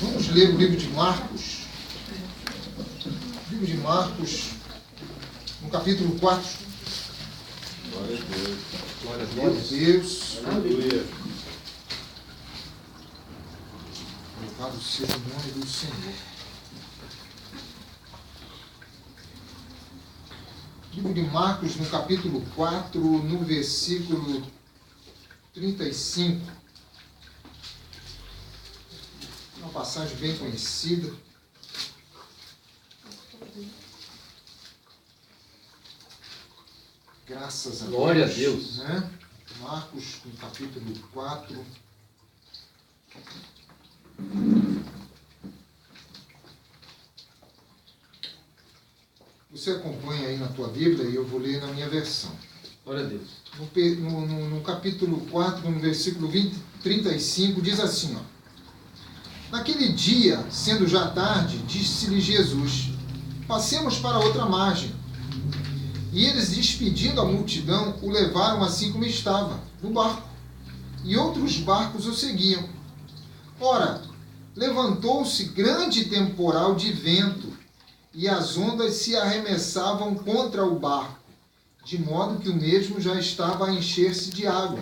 Vamos ler o livro de Marcos. O livro de Marcos, no capítulo 4. Glória a Deus. Glória a Deus. Aleluia. Louvado seja o nome do Senhor. Livro de Marcos, no capítulo 4, no versículo 35. Uma passagem bem conhecida. Graças a Deus. Glória a Deus. Né? Marcos, no capítulo 4. Você acompanha aí na tua Bíblia e eu vou ler na minha versão. Glória a Deus. No capítulo 4, no versículo 35, diz assim, ó. Naquele dia, sendo já tarde, disse-lhe Jesus, passemos para outra margem. E eles, despedindo a multidão, o levaram assim como estava, no barco. E outros barcos o seguiam. Ora, levantou-se grande temporal de vento, e as ondas se arremessavam contra o barco, de modo que o mesmo já estava a encher-se de água.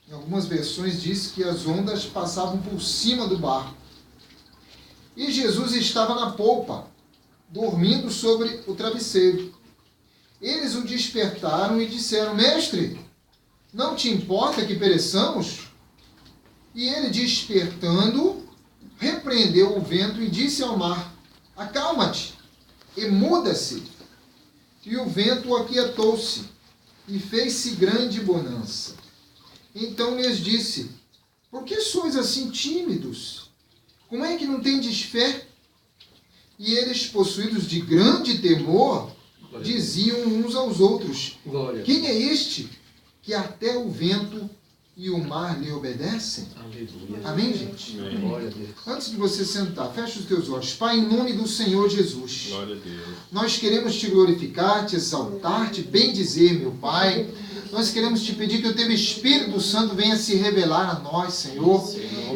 Em algumas versões diz que as ondas passavam por cima do barco. E Jesus estava na polpa, dormindo sobre o travesseiro. Eles o despertaram e disseram, Mestre, não te importa que pereçamos? E ele, despertando, repreendeu o vento e disse ao mar, acalma-te e muda-se. E o vento aquietou-se e fez-se grande bonança. Então lhes disse, por que sois assim tímidos? Como é que não tendes fé? E eles, possuídos de grande temor, diziam uns aos outros, quem é este que até o vento e o mar lhe obedecem? Aleluia. Amém, gente? Amém. Glória a Deus. Antes de você sentar, feche os teus olhos. Pai, em nome do Senhor Jesus, Glória a Deus. nós queremos te glorificar, te exaltar, te bendizer, meu Pai. Nós queremos te pedir que o teu Espírito Santo venha se revelar a nós, Senhor.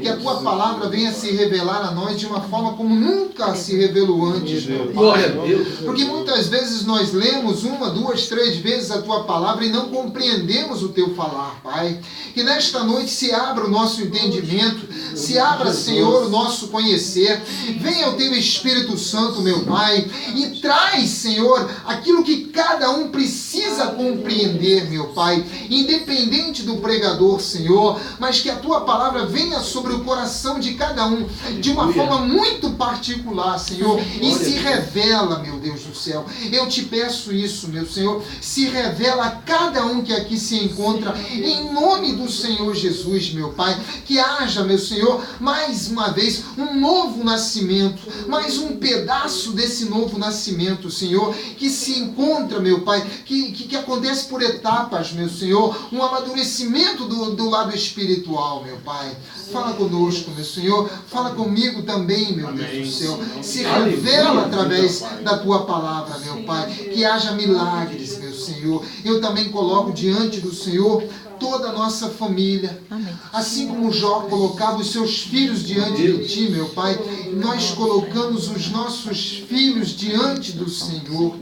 Que a tua palavra venha se revelar a nós de uma forma como nunca se revelou antes, meu Pai. Glória a Deus. Porque muitas vezes nós lemos 1, 2, 3 vezes a tua palavra e não compreendemos o teu falar, Pai. Que nesta noite se abra o nosso entendimento, se abra, Senhor, o nosso conhecer. Venha o teu Espírito Santo, meu Pai, e traz, Senhor, aquilo que cada um precisa compreender, meu Pai, independente do pregador, Senhor, mas que a tua palavra venha sobre o coração de cada um, de uma forma muito particular, Senhor, e se revela, meu Deus do céu. Eu te peço isso, meu Senhor, se revela a cada um que aqui se encontra, em nome do Senhor Jesus, meu Pai, que haja, meu Senhor, mais uma vez, um novo nascimento, mais um pedaço desse novo nascimento, Senhor, que se encontra, meu Pai, que acontece por etapas, meu Senhor, um amadurecimento do lado espiritual, meu Pai. Fala conosco, meu Senhor, fala comigo também, meu Deus do céu. Se revela através da tua palavra, meu Pai, que haja milagres, meu Senhor. Eu também coloco diante do Senhor toda a nossa família. Amém. Assim como Jó colocava os seus filhos diante de ti, meu Pai, nós colocamos os nossos filhos diante do Senhor.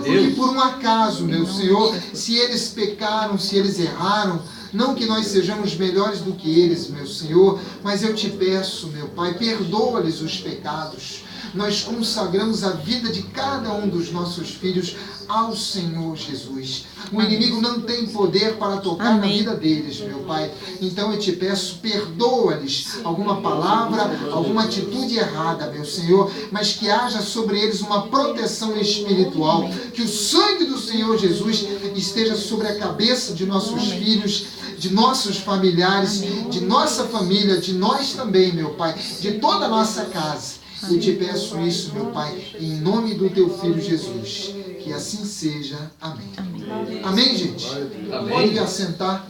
Porque por um acaso, meu Senhor, se eles pecaram, se eles erraram, não que nós sejamos melhores do que eles, meu Senhor, mas eu te peço, meu Pai, perdoa-lhes os pecados. Nós consagramos a vida de cada um dos nossos filhos ao Senhor Jesus. O inimigo não tem poder para tocar na vida deles, meu Pai. Então eu te peço, perdoa-lhes alguma palavra, alguma atitude errada, meu Senhor, mas que haja sobre eles uma proteção espiritual, que o sangue do Senhor Jesus esteja sobre a cabeça de nossos filhos, de nossos familiares, de nossa família, de nós também, meu Pai, de toda a nossa casa. Eu te peço isso, meu Pai, em nome do teu Filho Jesus. Que assim seja. Amém. Amém, amém, gente? Amém. Pode assentar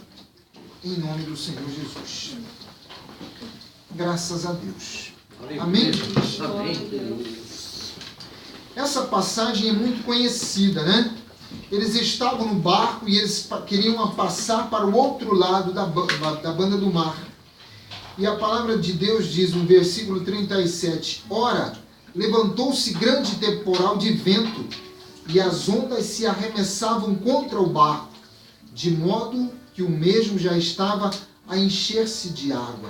em nome do Senhor Jesus. Graças a Deus. Amém, gente? Amém. Essa passagem é muito conhecida, né? Eles estavam no barco e eles queriam passar para o outro lado da banda do mar. E a palavra de Deus diz no versículo 37, ora, levantou-se grande temporal de vento, e as ondas se arremessavam contra o barco, de modo que o mesmo já estava a encher-se de água.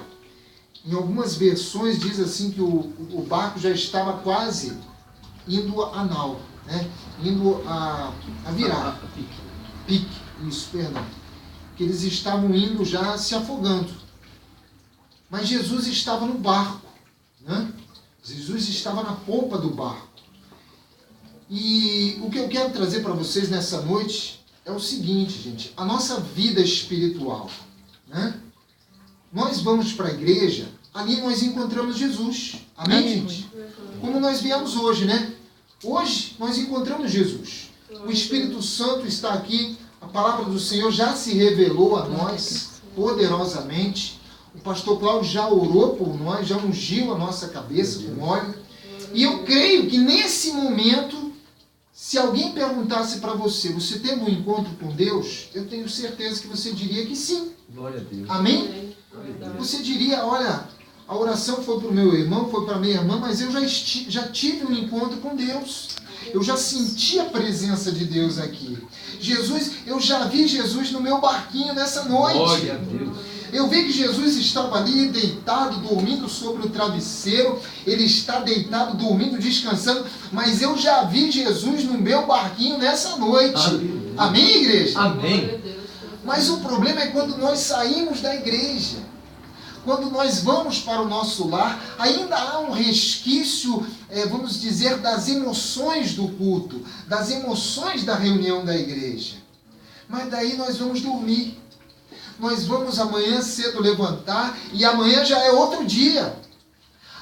Em algumas versões diz assim que o barco já estava quase indo a nau, né? Indo a virar. Pique, isso, perdão. Que eles estavam indo já se afogando. Mas Jesus estava no barco, né? Jesus estava na polpa do barco. E o que eu quero trazer para vocês nessa noite é o seguinte, gente. A nossa vida espiritual, né? Nós vamos para a igreja, ali nós encontramos Jesus. Amém, gente? Como nós viemos hoje, né? Hoje nós encontramos Jesus. O Espírito Santo está aqui. A palavra do Senhor já se revelou a nós poderosamente. O pastor Cláudio já orou por nós, já ungiu a nossa cabeça com óleo. E eu creio que nesse momento, se alguém perguntasse para você, você teve um encontro com Deus? Eu tenho certeza que você diria que sim. Glória a Deus. Amém? Você diria, olha, a oração foi para o meu irmão, foi para a minha irmã, mas eu já tive um encontro com Deus. Eu já senti a presença de Deus aqui. Jesus, eu já vi Jesus no meu barquinho nessa noite. Glória a Deus. Eu vi que Jesus estava ali deitado, dormindo sobre o travesseiro. Ele está deitado, dormindo, descansando. Mas eu já vi Jesus no meu barquinho nessa noite. Aleluia. Amém, igreja? Amém. Mas o problema é quando nós saímos da igreja. Quando nós vamos para o nosso lar, ainda há um resquício, vamos dizer, das emoções do culto, das emoções da reunião da igreja. Mas daí nós vamos dormir. Nós vamos amanhã cedo levantar e amanhã já é outro dia.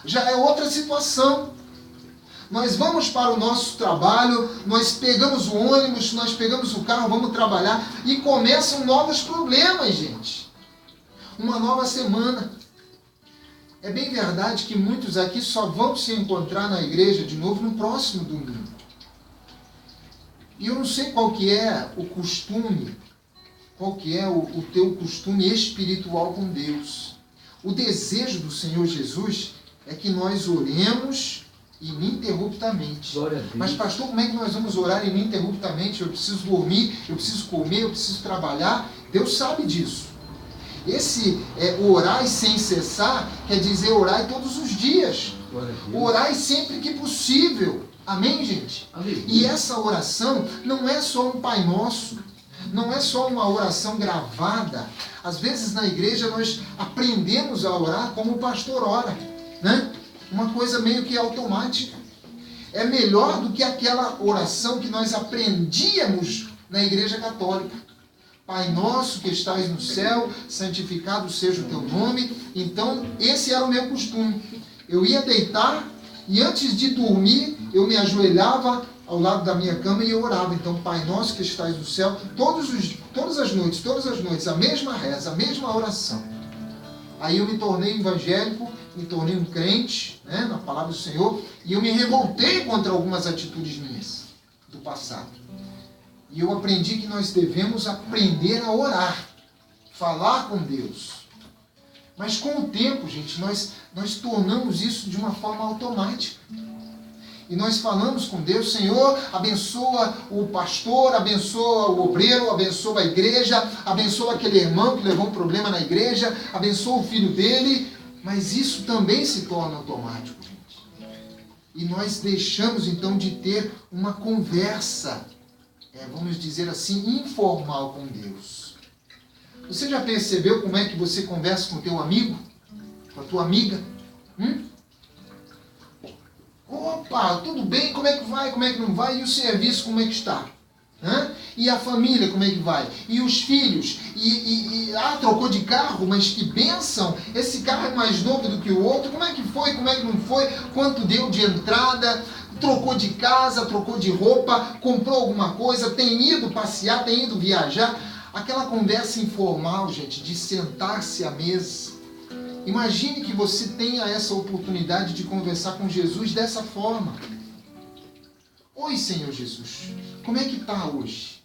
Já é outra situação. Nós vamos para o nosso trabalho, nós pegamos o ônibus, nós pegamos o carro, vamos trabalhar e começam novos problemas, gente. Uma nova semana. É bem verdade que muitos aqui só vão se encontrar na igreja de novo no próximo domingo. E eu não sei qual que é o costume, qual que é o teu costume espiritual com Deus. O desejo do Senhor Jesus é que nós oremos ininterruptamente. Glória a Deus. Mas pastor, como é que nós vamos orar ininterruptamente? Eu preciso dormir, eu preciso comer, eu preciso trabalhar. Deus sabe disso. Esse orar sem cessar quer dizer orar todos os dias. Orar sempre que possível. Amém, gente? Amém. E essa oração não é só um Pai Nosso. Não é só uma oração gravada. Às vezes na igreja nós aprendemos a orar como o pastor ora, né? Uma coisa meio que automática. É melhor do que aquela oração que nós aprendíamos na igreja católica. Pai nosso que estás no céu, santificado seja o teu nome. Então, esse era o meu costume. Eu ia deitar e antes de dormir, eu me ajoelhava ao lado da minha cama e eu orava. Então, Pai nosso que estás no céu, todas as noites, a mesma reza, a mesma oração. Aí eu me tornei evangélico, me tornei um crente, né, na palavra do Senhor, e eu me revoltei contra algumas atitudes minhas do passado. E eu aprendi que nós devemos aprender a orar, falar com Deus. Mas com o tempo, gente, nós tornamos isso de uma forma automática. E nós falamos com Deus, Senhor, abençoa o pastor, abençoa o obreiro, abençoa a igreja, abençoa aquele irmão que levou um problema na igreja, abençoa o filho dele. Mas isso também se torna automático, gente. E nós deixamos então de ter uma conversa, vamos dizer assim, informal com Deus. Você já percebeu como é que você conversa com o teu amigo? Com a tua amiga? Opa, tudo bem? Como é que vai? Como é que não vai? E o serviço, como é que está? E a família, como é que vai? E os filhos? Trocou de carro, mas que bênção! Esse carro é mais novo do que o outro. Como é que foi? Como é que não foi? Quanto deu de entrada? Trocou de casa, trocou de roupa, comprou alguma coisa, tem ido passear, tem ido viajar. Aquela conversa informal, gente, de sentar-se à mesa. Imagine que você tenha essa oportunidade de conversar com Jesus dessa forma. Oi, Senhor Jesus, como é que está hoje?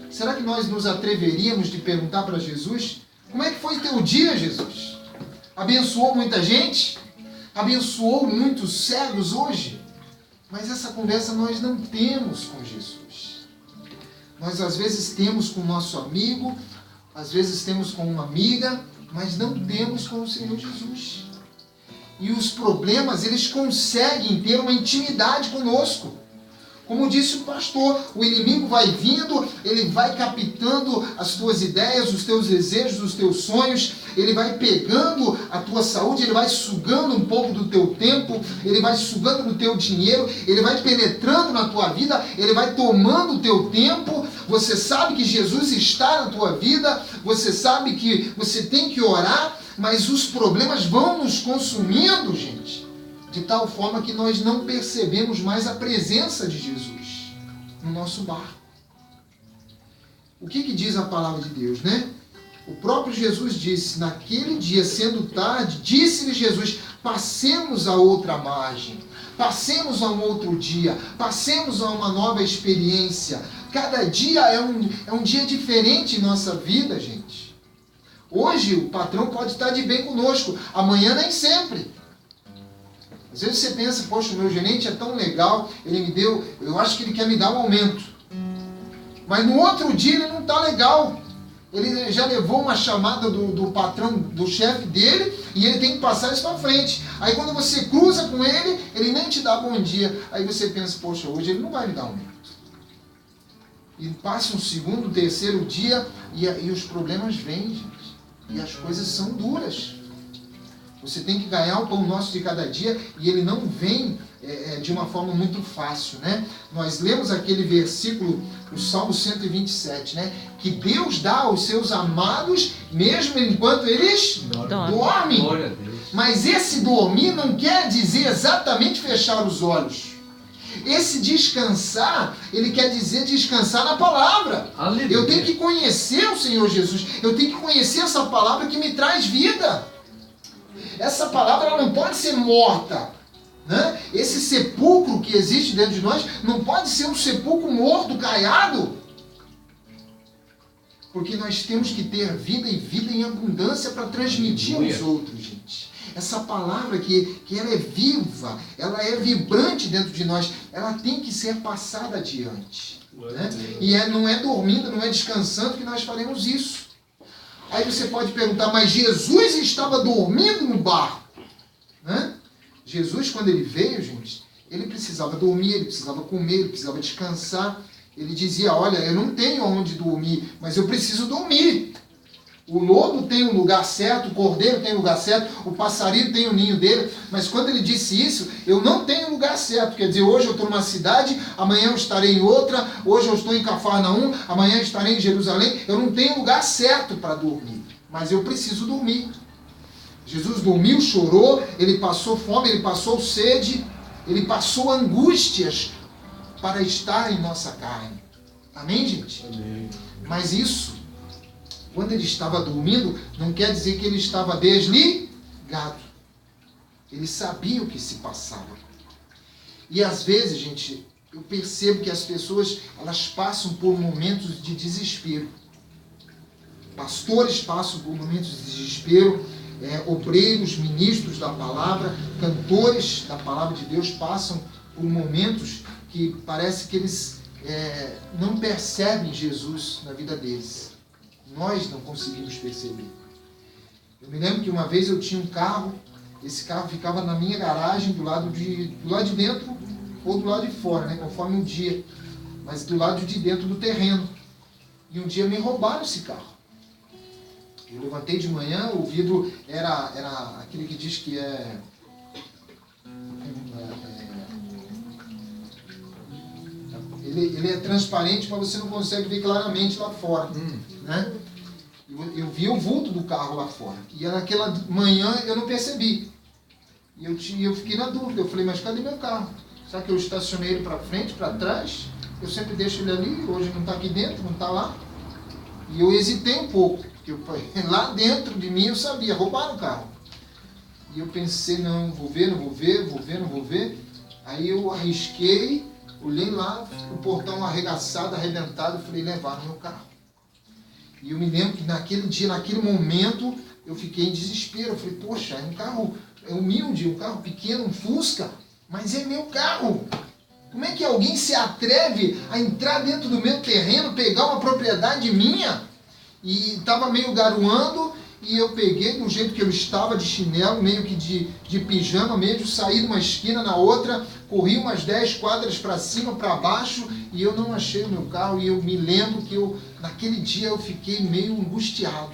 Será que nós nos atreveríamos de perguntar para Jesus? Como é que foi teu dia, Jesus? Abençoou muita gente? Abençoou muitos cegos hoje? Mas essa conversa nós não temos com Jesus. Nós às vezes temos com o nosso amigo, às vezes temos com uma amiga, mas não temos com o Senhor Jesus. E os problemas, eles conseguem ter uma intimidade conosco. Como disse o pastor, o inimigo vai vindo, ele vai captando as tuas ideias, os teus desejos, os teus sonhos, ele vai pegando a tua saúde, ele vai sugando um pouco do teu tempo, ele vai sugando do teu dinheiro, ele vai penetrando na tua vida, ele vai tomando o teu tempo. Você sabe que Jesus está na tua vida, você sabe que você tem que orar, mas os problemas vão nos consumindo, gente, de tal forma que nós não percebemos mais a presença de Jesus no nosso barco. O que diz a palavra de Deus, né? O próprio Jesus disse, naquele dia, sendo tarde, disse-lhe Jesus, passemos a outra margem, passemos a um outro dia, passemos a uma nova experiência. Cada dia é um dia diferente em nossa vida, gente. Hoje o patrão pode estar de bem conosco, amanhã nem sempre. Às vezes você pensa, poxa, o meu gerente é tão legal, ele me deu, eu acho que ele quer me dar um aumento. Mas no outro dia ele não está legal. Ele já levou uma chamada do patrão, do chefe dele, e ele tem que passar isso para frente. Aí quando você cruza com ele, ele nem te dá bom dia. Aí você pensa, poxa, hoje ele não vai me dar um aumento. E passa um segundo, terceiro dia, e os problemas vêm, gente. E as coisas são duras. Você tem que ganhar o pão nosso de cada dia, e ele não vem de uma forma muito fácil, né? Nós lemos aquele versículo, o Salmo 127, né? Que Deus dá aos seus amados, mesmo enquanto eles dormem. Mas esse dormir não quer dizer exatamente fechar os olhos. Esse descansar, ele quer dizer descansar na palavra. Aleluia. Eu tenho que conhecer o Senhor Jesus. Eu tenho que conhecer essa palavra que me traz vida. Essa palavra ela não pode ser morta, né? Esse sepulcro que existe dentro de nós não pode ser um sepulcro morto, caiado. Porque nós temos que ter vida e vida em abundância para transmitir aos outros, gente. Essa palavra que ela é viva, ela é vibrante dentro de nós, ela tem que ser passada adiante. Né? E não é dormindo, não é descansando que nós faremos isso. Aí você pode perguntar, mas Jesus estava dormindo no barco? Né? Jesus, quando ele veio, gente, ele precisava dormir, ele precisava comer, ele precisava descansar. Ele dizia, olha, eu não tenho onde dormir, mas eu preciso dormir. O lobo tem um lugar certo, o cordeiro tem um lugar certo, o passarinho tem o ninho dele, mas quando ele disse isso, eu não tenho lugar certo. Quer dizer, hoje eu estou numa cidade, amanhã eu estarei em outra, hoje eu estou em Cafarnaum, amanhã eu estarei em Jerusalém, eu não tenho lugar certo para dormir, mas eu preciso dormir. Jesus dormiu, chorou, ele passou fome, ele passou sede, ele passou angústias para estar em nossa carne. Amém, gente? Amém. Mas isso, quando ele estava dormindo, não quer dizer que ele estava desligado. Ele sabia o que se passava. E às vezes, gente, eu percebo que as pessoas, elas passam por momentos de desespero. Pastores passam por momentos de desespero, obreiros, ministros da palavra, cantores da palavra de Deus passam por momentos que parece que eles não percebem Jesus na vida deles. Nós não conseguimos perceber. Eu me lembro que uma vez eu tinha um carro, esse carro ficava na minha garagem, do lado de dentro ou do lado de fora, né, conforme o dia, mas do lado de dentro do terreno. E um dia me roubaram esse carro. Eu levantei de manhã, o vidro era aquele que diz que ele é transparente, mas você não consegue ver claramente lá fora. Né? Eu vi o vulto do carro lá fora. E naquela manhã eu não percebi. E eu fiquei na dúvida. Eu falei, mas cadê meu carro? Será que eu estacionei ele para frente, para trás? Eu sempre deixo ele ali, hoje não está aqui dentro, não está lá. E eu hesitei um pouco. Porque lá dentro de mim eu sabia, roubaram o carro. E eu pensei, não vou ver. Aí eu arrisquei, olhei lá, o portão arregaçado, arrebentado, falei, levaram meu carro. E eu me lembro que naquele dia, naquele momento, eu fiquei em desespero. Eu falei, poxa, é um carro humilde, um carro pequeno, um Fusca, mas é meu carro. Como é que alguém se atreve a entrar dentro do meu terreno, pegar uma propriedade minha? E estava meio garoando, e eu peguei do jeito que eu estava, de chinelo, meio que de pijama mesmo, saí de uma esquina na outra, corri umas 10 quadras para cima, para baixo, e eu não achei o meu carro. E eu me lembro que naquele dia eu fiquei meio angustiado.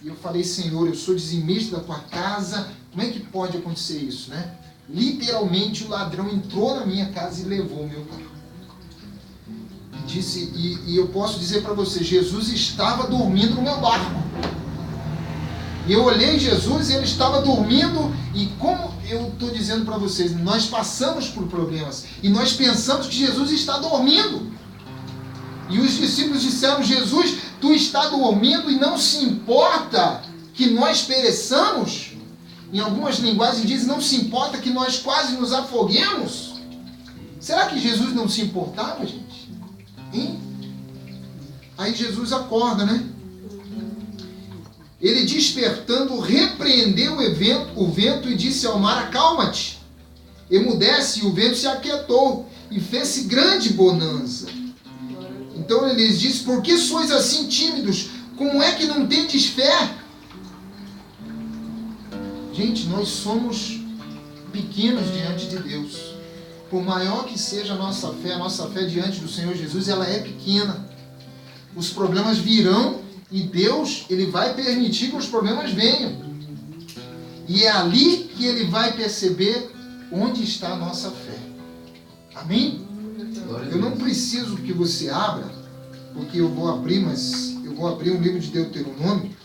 E eu falei, Senhor, eu sou dizimista da tua casa, como é que pode acontecer isso, né? Literalmente o ladrão entrou na minha casa e levou o meu carro. E eu posso dizer para você, Jesus estava dormindo no meu barco. E eu olhei Jesus e ele estava dormindo. E como eu estou dizendo para vocês, nós passamos por problemas e nós pensamos que Jesus está dormindo. E os discípulos disseram, Jesus, tu está dormindo e não se importa que nós pereçamos? Em algumas linguagens diz, não se importa que nós quase nos afoguemos? Será que Jesus não se importava, gente? Hein? Aí Jesus acorda, né? Ele, despertando, repreendeu o vento e disse ao mar, acalma-te. Emudece, e o vento se aquietou e fez-se grande bonança. Então ele lhes disse, por que sois assim tímidos? Como é que não tendes fé? Gente, nós somos pequenos diante de Deus. Por maior que seja a nossa fé diante do Senhor Jesus, ela é pequena. Os problemas virão e Deus, Ele vai permitir que os problemas venham. E é ali que Ele vai perceber onde está a nossa fé. Amém? Eu não preciso que você abra, porque eu vou abrir um livro de Deuteronômio.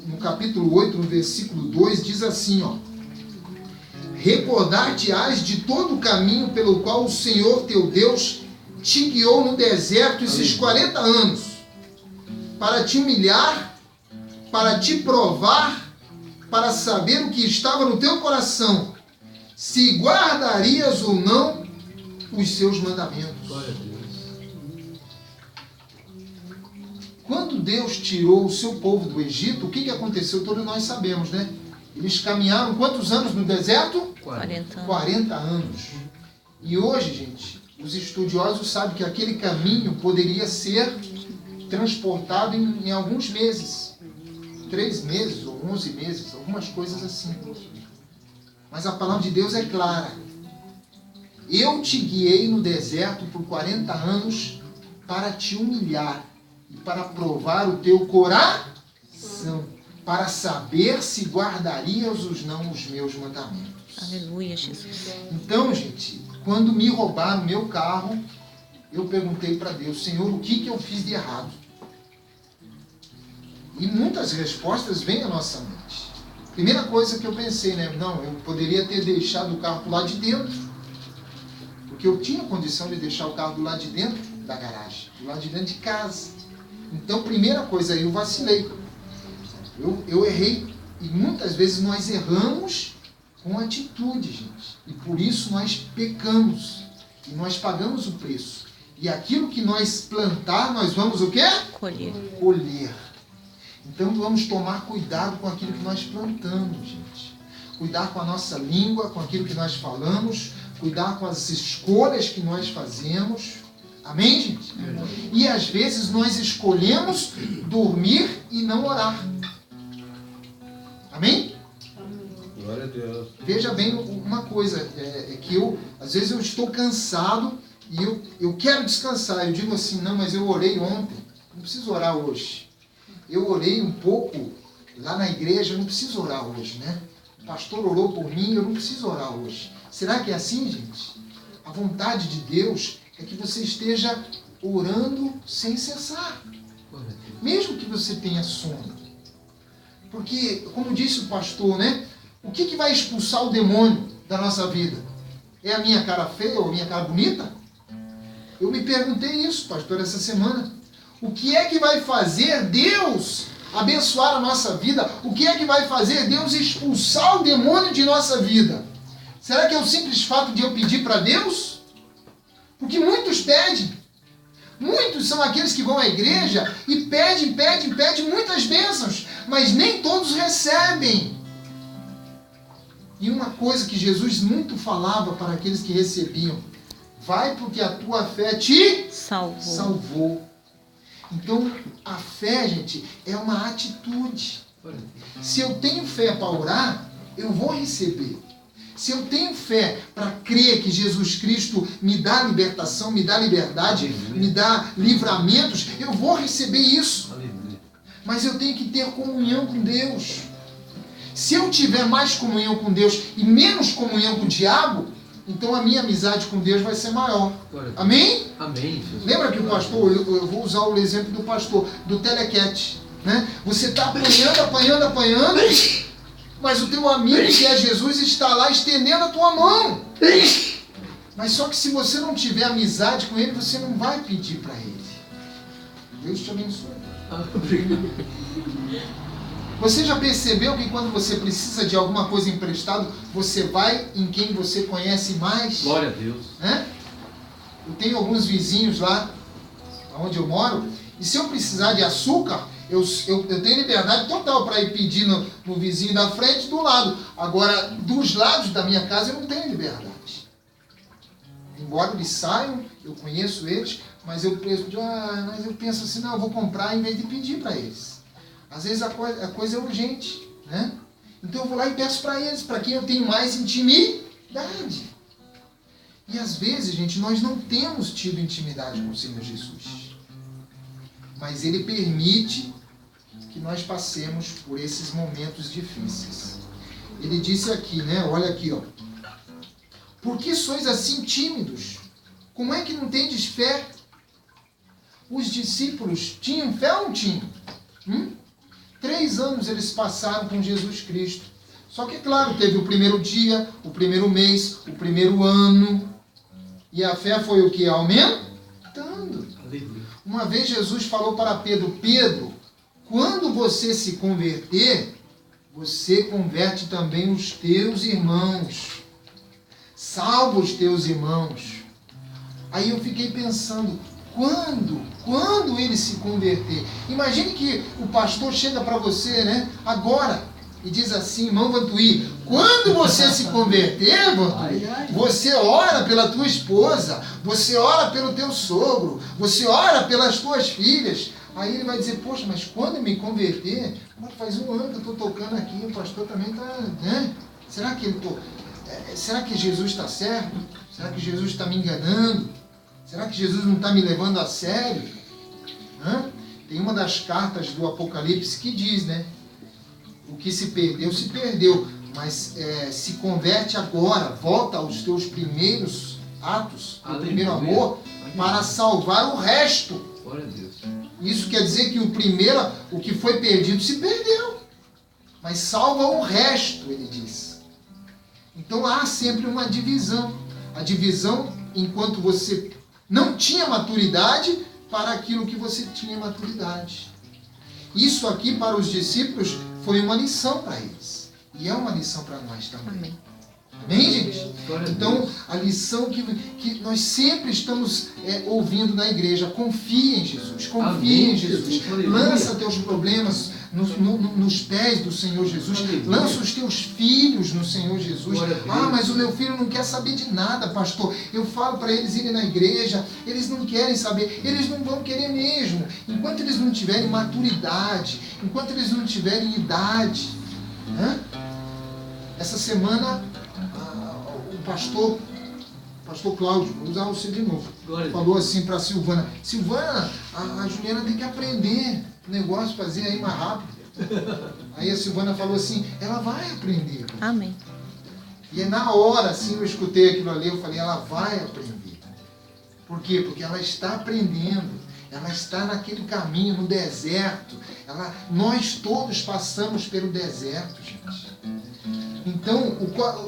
No capítulo 8, no versículo 2, diz assim, ó. Recordar-te-ás de todo o caminho pelo qual o Senhor teu Deus te guiou no deserto esses 40 anos, para te humilhar, para te provar, para saber o que estava no teu coração, se guardarias ou não os seus mandamentos. Glória a Deus. Quando Deus tirou o seu povo do Egito, o que aconteceu? Todos nós sabemos, né? Eles caminharam quantos anos no deserto? 40 anos. E hoje, gente, os estudiosos sabem que aquele caminho poderia ser transportado em alguns meses. 3 meses ou 11 meses, algumas coisas assim. Mas a palavra de Deus é clara. Eu te guiei no deserto por 40 anos para te humilhar e para provar o teu coração, para saber se guardarias ou não os meus mandamentos. Aleluia, Jesus. Então, gente, quando me roubaram meu carro, eu perguntei para Deus, Senhor, o que eu fiz de errado? E muitas respostas vêm à nossa mente. Primeira coisa que eu pensei, né? Não, eu poderia ter deixado o carro do lado de dentro, porque eu tinha condição de deixar o carro do lado de dentro da garagem, do lado de dentro de casa. Então, primeira coisa, eu vacilei. Eu errei. E muitas vezes nós erramos com atitude, gente. E por isso nós pecamos. E nós pagamos o preço. E aquilo que nós plantar, nós vamos o quê? Colher. Então vamos tomar cuidado com aquilo que nós plantamos, gente. Cuidar com a nossa língua, com aquilo que nós falamos. Cuidar com as escolhas que nós fazemos. Amém, gente? E às vezes nós escolhemos dormir e não orar. Amém? Glória a Deus. Veja bem uma coisa, que às vezes eu estou cansado e eu quero descansar. Eu digo assim, não, mas eu orei ontem, não preciso orar hoje. Eu orei um pouco lá na igreja, eu não preciso orar hoje, né? O pastor orou por mim, eu não preciso orar hoje. Será que é assim, gente? A vontade de Deus é que você esteja orando sem cessar. Mesmo que você tenha sono. Porque, como disse o pastor, né? O que vai expulsar o demônio da nossa vida? É a minha cara feia ou a minha cara bonita? Eu me perguntei isso, pastor, essa semana. O que é que vai fazer Deus abençoar a nossa vida? O que é que vai fazer Deus expulsar o demônio de nossa vida? Será que é o simples fato de eu pedir para Deus? Porque muitos pedem. Muitos são aqueles que vão à igreja e pedem muitas bênçãos. mas nem todos recebem. E uma coisa que Jesus muito falava para aqueles que recebiam: vai porque a tua fé te salvou. Então, a fé, gente, é uma atitude. Se eu tenho fé para orar, eu vou receber. Se eu tenho fé para crer que Jesus Cristo me dá libertação, me dá liberdade, me dá livramentos, eu vou receber isso. Mas eu tenho que ter comunhão com Deus. Se eu tiver mais comunhão com Deus e menos comunhão com o diabo, então a minha amizade com Deus vai ser maior. Amém? Amém. Lembra que o pastor, eu vou usar o exemplo do pastor, do telequete, né? Você está apanhando, mas o teu amigo que é Jesus está lá estendendo a tua mão. Mas só que se você não tiver amizade com ele, você não vai pedir para ele. Deus te abençoe. Obrigado. Você já percebeu que quando você precisa de alguma coisa emprestado, você vai em quem você conhece mais? Glória a Deus. Né? Eu tenho alguns vizinhos lá, onde eu moro, e se eu precisar de açúcar, eu tenho liberdade total para ir pedir no vizinho da frente e do lado. Agora, dos lados da minha casa, eu não tenho liberdade. Embora eles saiam, eu conheço eles, mas eu penso assim, não, eu vou comprar em vez de pedir para eles. Às vezes a coisa é urgente, né? Então eu vou lá e peço para eles, para quem eu tenho mais intimidade. E às vezes, gente, nós não temos tido intimidade com o Senhor Jesus. Mas Ele permite que nós passemos por esses momentos difíceis. Ele disse aqui, né? Olha aqui, ó. Por que sois assim tímidos? Como é que não tendes fé? Os discípulos tinham fé ou não tinham? 3 anos eles passaram com Jesus Cristo. Só que, claro, teve o primeiro dia, o primeiro mês, o primeiro ano. E a fé foi o que? Aumentando. Uma vez Jesus falou para Pedro: Pedro, quando você se converter, você converte também os teus irmãos. Salva os teus irmãos. Aí eu fiquei pensando, quando ele se converter? Imagine que o pastor chega para você, né, agora, e diz assim: irmão Vantuí, quando você se converter, Vantuí, você ora pela tua esposa, você ora pelo teu sogro, você ora pelas tuas filhas. Aí ele vai dizer: poxa, mas quando eu me converter, faz 1 ano que eu estou tocando aqui, o pastor também está, né? Será que Jesus está certo? Será que Jesus está me enganando? Será que Jesus não está me levando a sério? Tem uma das cartas do Apocalipse que diz, né? O que se perdeu, mas se converte agora, volta aos teus primeiros atos, ao primeiro amor, para salvar o resto. Glória a Deus. Isso quer dizer que o que foi perdido se perdeu, mas salva o resto, ele diz. Então há sempre uma divisão. A divisão enquanto você não tinha maturidade para aquilo que você tinha maturidade. Isso aqui para os discípulos foi uma lição para eles. E é uma lição para nós também. Amém. Amém, gente? Então, a lição que nós sempre estamos ouvindo na igreja: confia em Jesus, confia em Jesus. Lança teus problemas nos pés do Senhor Jesus. Lança os teus filhos no Senhor Jesus. Mas o meu filho não quer saber de nada, pastor. Eu falo para eles irem na igreja, eles não querem saber, eles não vão querer mesmo. Enquanto eles não tiverem maturidade, enquanto eles não tiverem idade. Essa semana, o pastor Cláudio, vou usar você de novo, falou assim para a Silvana: Silvana, a Juliana tem que aprender o negócio, fazer aí mais rápido. Aí a Silvana falou assim: ela vai aprender. Amém. E na hora, assim, eu escutei aquilo ali, eu falei: ela vai aprender. Por quê? Porque ela está aprendendo. Ela está naquele caminho, no deserto. Nós todos passamos pelo deserto, gente. Então,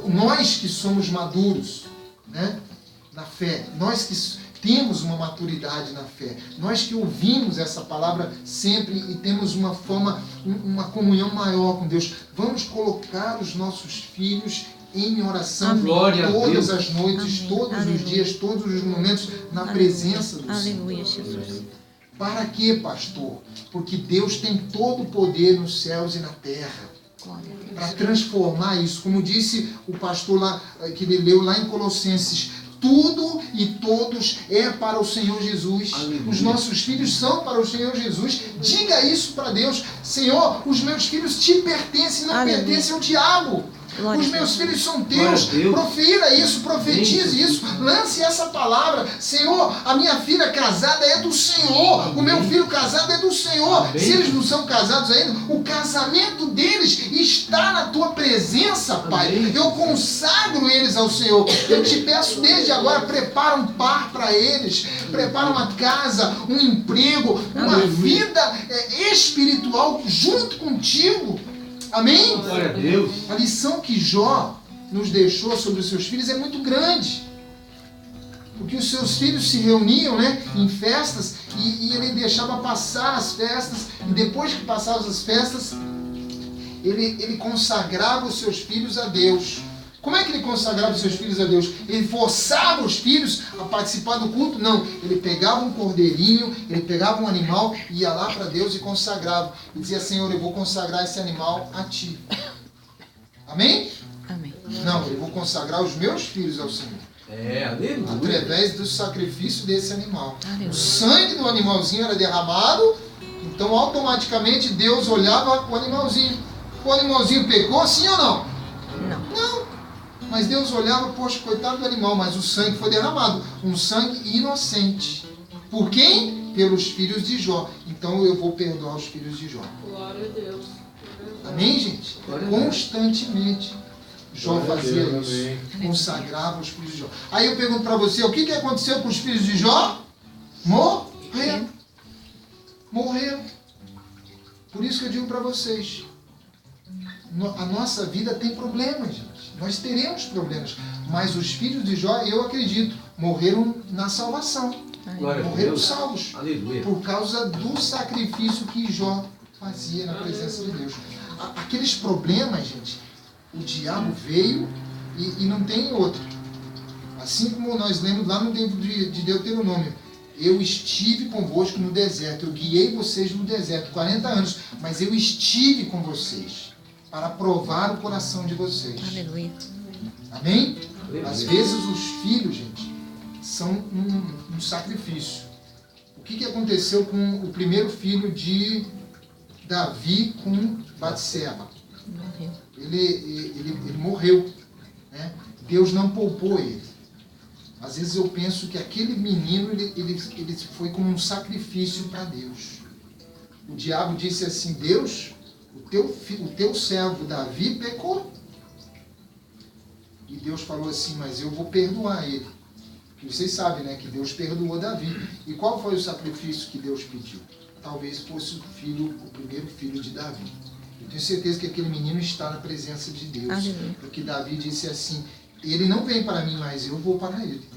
nós que somos maduros, né, na fé, nós que temos uma maturidade na fé, nós que ouvimos essa palavra sempre e temos uma comunhão maior com Deus, vamos colocar os nossos filhos em oração todas as noites, todos os dias, todos os momentos, na presença do Senhor. Aleluia, Jesus. Para quê, pastor? Porque Deus tem todo o poder nos céus e na terra. Para transformar isso, como disse o pastor lá, que ele leu lá em Colossenses, tudo e todos é para o Senhor Jesus. Aleluia. Os nossos filhos são para o Senhor Jesus. Diga isso para Deus. Senhor, os meus filhos te pertencem, não Aleluia. Pertencem ao diabo. Glória os meus filhos são teus. Profira isso, profetize isso. Lance essa palavra. Senhor, a minha filha casada é do Senhor. Amém. O meu filho casado é do Senhor. Amém. Se eles não são casados ainda, o casamento deles está na tua presença, Pai. Amém. Eu consagro eles ao Senhor. Eu te peço desde agora, prepara um par para eles. Prepara uma casa, um emprego, uma vida espiritual junto contigo. Amém? Glória a Deus. A lição que Jó nos deixou sobre os seus filhos é muito grande. Porque os seus filhos se reuniam, né, em festas e ele deixava passar as festas. E depois que passavam as festas, ele consagrava os seus filhos a Deus. Como é que ele consagrava os seus filhos a Deus? Ele forçava os filhos a participar do culto? Não. Ele pegava um cordeirinho, ele pegava um animal, ia lá para Deus e consagrava. E dizia, Senhor, eu vou consagrar esse animal a Ti. Amém? Amém. Não, eu vou consagrar os meus filhos ao Senhor. Aleluia. Através do sacrifício desse animal. Aleluia. O sangue do animalzinho era derramado, então automaticamente Deus olhava o animalzinho. O animalzinho pecou, sim ou não? Não. Mas Deus olhava, poxa, coitado do animal, mas o sangue foi derramado. Um sangue inocente. Por quem? Pelos filhos de Jó. Então eu vou perdoar os filhos de Jó. Glória a Deus. Amém, gente? Constantemente. Jó fazia isso. Consagrava os filhos de Jó. Aí eu pergunto para você, o que aconteceu com os filhos de Jó? Morreram. Morreram. Por isso que eu digo para vocês, a nossa vida tem problemas, gente. Nós teremos problemas. Mas os filhos de Jó, eu acredito, morreram na salvação. Morreram salvos. Aleluia. Por causa do sacrifício que Jó fazia na presença de Deus. Aqueles problemas, gente, o diabo veio e não tem outro. Assim como nós lemos lá no livro de Deuteronômio. Eu estive convosco no deserto. Eu guiei vocês no deserto 40 anos. Mas eu estive com vocês para provar o coração de vocês. Aleluia. Amém? Aleluia. Às vezes os filhos, gente, são um sacrifício. O que aconteceu com o primeiro filho de Davi com Batseba? Ele morreu. Né? Deus não poupou ele. Às vezes eu penso que aquele menino ele foi como um sacrifício para Deus. O diabo disse assim, Deus, o teu servo Davi pecou. E Deus falou assim, mas eu vou perdoar ele. Porque vocês sabem, né, que Deus perdoou Davi. E qual foi o sacrifício que Deus pediu? Talvez fosse o primeiro filho de Davi. Eu tenho certeza que aquele menino está na presença de Deus. Aleluia. Porque Davi disse assim, ele não vem para mim, mas eu vou para ele.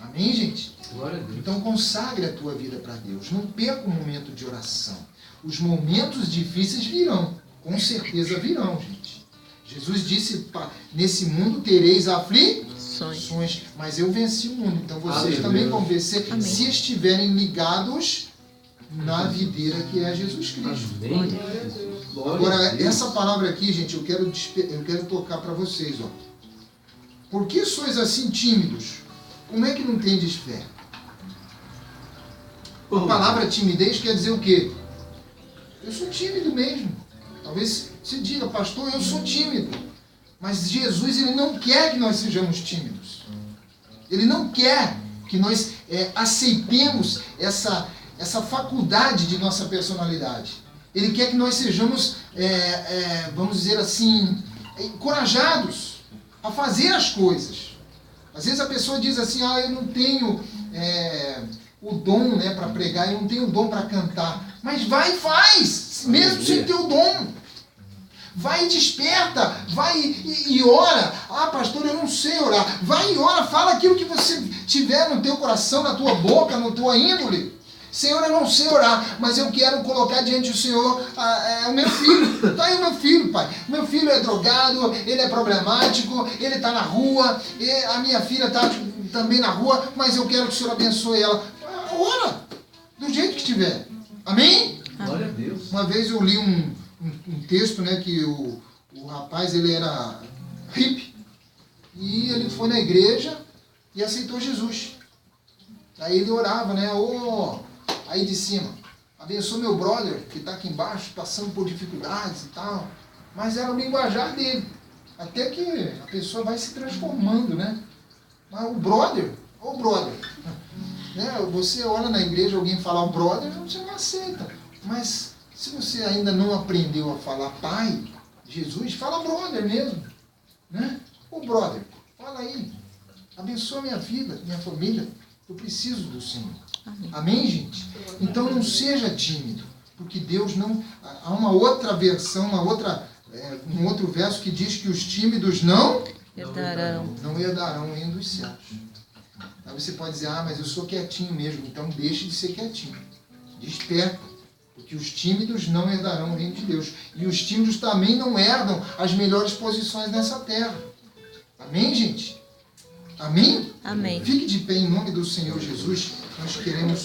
Amém, gente? Glória a Deus. Então consagre a tua vida para Deus. Não perca um momento de oração. Os momentos difíceis virão. Com certeza virão, gente. Jesus disse, nesse mundo tereis aflições, mas eu venci o mundo. Então vocês também vão vencer. Amém. Se estiverem ligados na videira que é Jesus Cristo. Amém. Agora, essa palavra aqui, gente, eu quero tocar para vocês. Ó. Por que sois assim tímidos? Como é que não tendes fé? A palavra timidez quer dizer o quê? Eu sou tímido mesmo. Talvez você diga, pastor, eu sou tímido. Mas Jesus, ele não quer que nós sejamos tímidos. Ele não quer que nós aceitemos essa faculdade de nossa personalidade. Ele quer que nós sejamos, vamos dizer assim, encorajados a fazer as coisas. Às vezes a pessoa diz assim, eu não tenho o dom, né, para pregar, eu não tenho o dom para cantar. Mas vai e faz, mesmo sem ter o dom. Vai e desperta, vai e ora. Pastor, eu não sei orar. Vai e ora, fala aquilo que você tiver no teu coração, na tua boca, na tua índole. Senhor, eu não sei orar, mas eu quero colocar diante do Senhor o meu filho. Está aí o meu filho, pai. Meu filho é drogado, ele é problemático, ele está na rua, a minha filha está também na rua, mas eu quero que o Senhor abençoe ela. Ora! Do jeito que tiver. Amém? Glória a Deus. Uma vez eu li um texto, né, que o rapaz, ele era hippie, e ele foi na igreja e aceitou Jesus. Aí ele orava, né, aí de cima, abençoa meu brother, que está aqui embaixo, passando por dificuldades e tal. Mas era o linguajar dele. Até que a pessoa vai se transformando, né? Mas o brother, né? Você olha na igreja, alguém falar o brother, você não aceita. Mas se você ainda não aprendeu a falar pai, Jesus, fala brother mesmo, né? Ô brother, fala aí, abençoa minha vida, minha família, eu preciso do Senhor. Amém, gente? Então não seja tímido, porque Deus não... Há uma outra versão, um outro verso que diz que os tímidos não herdarão o reino dos céus. Aí você pode dizer, mas eu sou quietinho mesmo, então deixe de ser quietinho. Desperta, porque os tímidos não herdarão o reino de Deus. E os tímidos também não herdam as melhores posições nessa terra. Amém, gente? Amém? Amém. Fique de pé em nome do Senhor Jesus. Nós queremos